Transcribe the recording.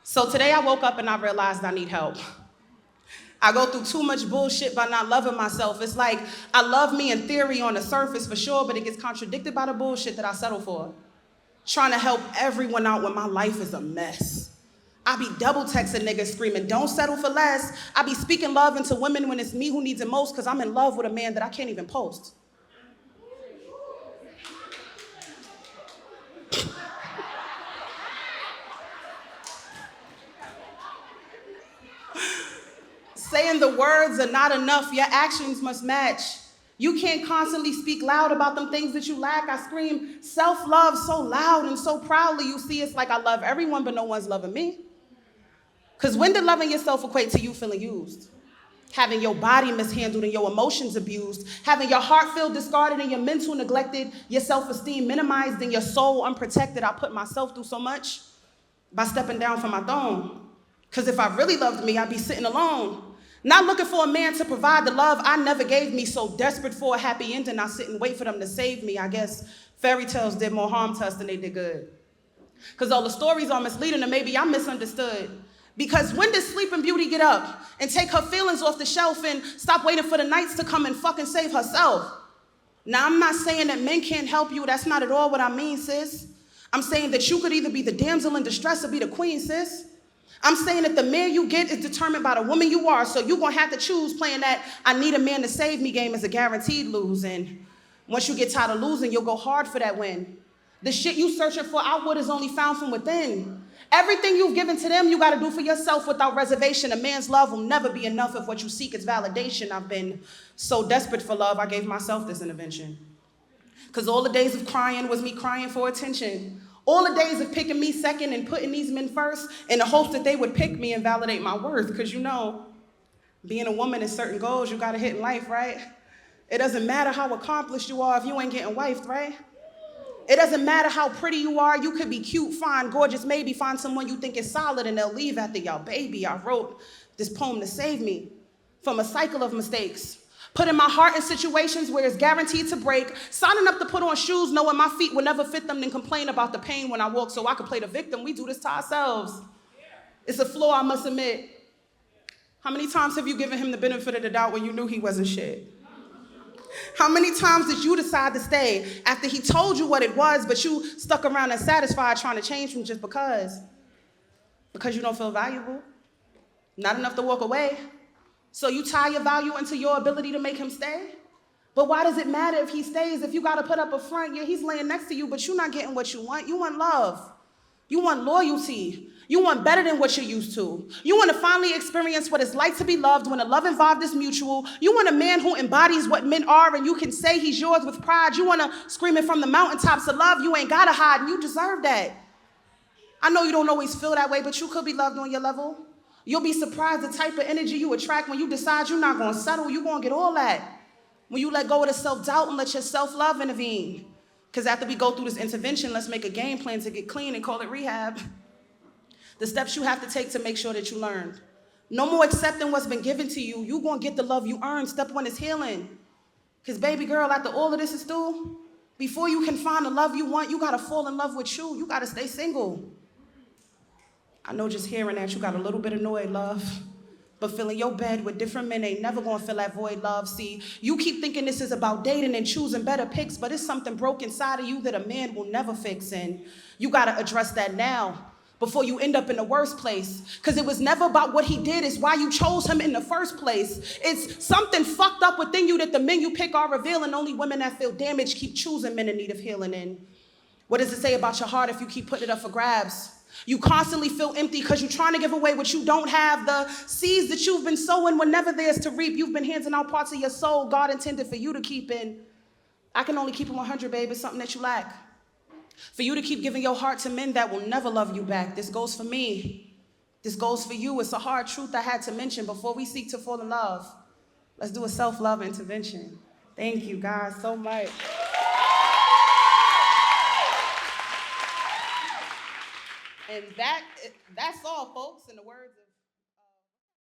So today I woke up and I realized I need help. I go through too much bullshit by not loving myself. It's like I love me in theory on the surface for sure, but it gets contradicted by the bullshit that I settle for. Trying to help everyone out when my life is a mess. I be double texting niggas screaming, don't settle for less. I be speaking love into women when it's me who needs it most because I'm in love with a man that I can't even post. Saying the words are not enough, your actions must match. You can't constantly speak loud about them things that you lack. I scream self-love so loud and so proudly. You see, it's like I love everyone, but no one's loving me. Because when did loving yourself equate to you feeling used? Having your body mishandled and your emotions abused, having your heart feel discarded and your mental neglected, your self-esteem minimized and your soul unprotected. I put myself through so much by stepping down from my throne. Because if I really loved me, I'd be sitting alone. Not looking for a man to provide the love I never gave me, so desperate for a happy ending, I sit and wait for them to save me. I guess fairy tales did more harm to us than they did good. Because all the stories are misleading and maybe I'm misunderstood. Because when does Sleeping Beauty get up and take her feelings off the shelf and stop waiting for the nights to come and fucking save herself? Now, I'm not saying that men can't help you. That's not at all what I mean, sis. I'm saying that you could either be the damsel in distress or be the queen, sis. I'm saying that the man you get is determined by the woman you are, so you're gonna have to choose playing that I need a man to save me game as a guaranteed lose. And once you get tired of losing, you'll go hard for that win. The shit you searching for outward is only found from within. Everything you've given to them, you gotta do for yourself without reservation. A man's love will never be enough if what you seek is validation. I've been so desperate for love, I gave myself this intervention. Because all the days of crying was me crying for attention. All the days of picking me second and putting these men first in the hopes that they would pick me and validate my worth. Because you know, being a woman is certain goals you gotta hit in life, right? It doesn't matter how accomplished you are if you ain't getting wifed, right? It doesn't matter how pretty you are. You could be cute, fine, gorgeous, maybe find someone you think is solid and they'll leave after y'all baby. I wrote this poem to save me from a cycle of mistakes. Putting my heart in situations where it's guaranteed to break, signing up to put on shoes knowing my feet will never fit them, then complain about the pain when I walk so I could play the victim. We do this to ourselves. It's a flaw, I must admit. How many times have you given him the benefit of the doubt when you knew he wasn't shit? How many times did you decide to stay after he told you what it was, but you stuck around unsatisfied trying to change him just because? Because you don't feel valuable? Not enough to walk away? So you tie your value into your ability to make him stay? But why does it matter if he stays? If you gotta put up a front, yeah, he's laying next to you, but you're not getting what you want. You want love. You want loyalty. You want better than what you're used to. You want to finally experience what it's like to be loved when the love involved is mutual. You want a man who embodies what men are and you can say he's yours with pride. You want to scream it from the mountaintops of love. You ain't gotta hide and you deserve that. I know you don't always feel that way, but you could be loved on your level. You'll be surprised the type of energy you attract when you decide you're not gonna settle. You're gonna get all that. When you let go of the self-doubt and let your self-love intervene. Because after we go through this intervention, let's make a game plan to get clean and call it rehab. The steps you have to take to make sure that you learned. No more accepting what's been given to you. You're gonna get the love you earned. Step one is healing. Because baby girl, after all of this is through, before you can find the love you want, you gotta fall in love with you. You gotta stay single. I know just hearing that you got a little bit annoyed, love. But filling your bed with different men ain't never gonna fill that void, love. See, you keep thinking this is about dating and choosing better picks, but it's something broke inside of you that a man will never fix, and you gotta address that now before you end up in the worst place. Because it was never about what he did, it's why you chose him in the first place. It's something fucked up within you that the men you pick are revealing. Only women that feel damaged keep choosing men in need of healing. And what does it say about your heart if you keep putting it up for grabs? You constantly feel empty because you're trying to give away what you don't have. The seeds that you've been sowing were never theirs to reap. You've been handing out parts of your soul God intended for you to keep in. I can only keep it 100, babe. It's something that you lack. For you to keep giving your heart to men that will never love you back. This goes for me. This goes for you. It's a hard truth I had to mention before we seek to fall in love. Let's do a self-love intervention. Thank you guys so much. And that's all, folks, in the words of